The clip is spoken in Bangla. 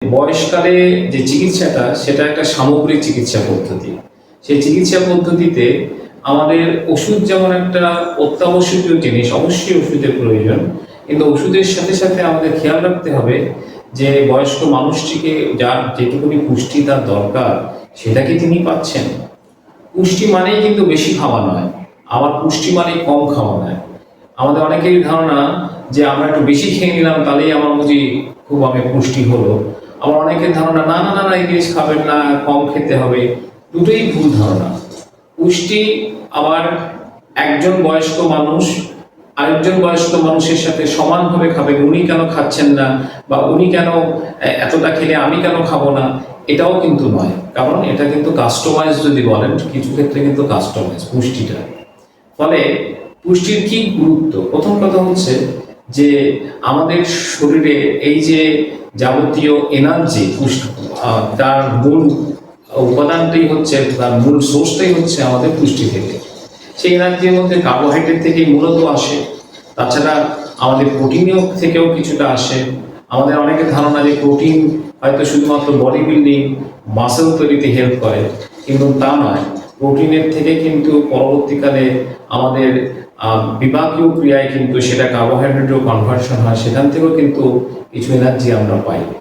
বয়সকালে যে চিকিৎসাটা সেটা একটা সামগ্রিক চিকিৎসা পদ্ধতি। সেই চিকিৎসা পদ্ধতিতে আমাদের ওষুধ যেমন একটা অত্যাবশ্যকীয় জিনিস, অবশ্যই ওষুধের প্রয়োজন। কিন্তু ওষুধের সাথে, সাথে আমাদের খেয়াল রাখতে হবে যে বয়স্ক মানুষটিকে যার যেটুকুনি পুষ্টি তার দরকার সেটা কি তিনি পাচ্ছেন? পুষ্টি মানেই কিন্তু বেশি খাওয়া নয়, আবার পুষ্টি মানেই কম খাওয়া নয়। আমাদের অনেকেরই ধারণা যে আমরা একটু বেশি খেয়ে নিলাম তাহলেই আমার বুঝি খুব পুষ্টি হলো। আবার অনেকের ধারণা না না না না এই জিনিস খাবেন না, কম খেতে হবে। দুটোই ভুল ধারণা। পুষ্টি আবার একজন বয়স্ক মানুষ আরেকজন বয়স্ক মানুষের সাথে সমানভাবে খাবেন, উনি কেন খাচ্ছেন না বা উনি কেন এতটা খেলে আমি কেন খাবো না, এটাও কিন্তু নয়। কারণ এটা কিন্তু কাস্টমাইজ, যদি বলেন কিছু ক্ষেত্রে কিন্তু কাস্টমাইজ পুষ্টিটা। ফলে পুষ্টির কি গুরুত্ব? প্রথম কথা হচ্ছে যে আমাদের শরীরে এই যে যাবতীয় এনার্জি, তার মূল উপাদানটাই হচ্ছে, তার মূল সোর্সটাই হচ্ছে আমাদের পুষ্টি থেকে। সেই এনার্জির মধ্যে কার্বোহাইড্রেট থেকেই মূলত আসে। তাছাড়া আমাদের প্রোটিনও থেকেও কিছুটা আসে। আমাদের অনেকের ধারণা যে প্রোটিন হয়তো শুধুমাত্র বডি বিল্ডিং, মাসেল তৈরিতে হেল্প করে, কিন্তু তা নয়। প্রোটিনের থেকে কিন্তু পরবর্তীকালে আমাদের বিপাকীয় ক্রিয়ায় কিন্তু সেটা কার্বোহাইড্রেটও কনভার্সন হয়, সেখান থেকেও কিন্তু কিছু এনার্জি আমরা পাই।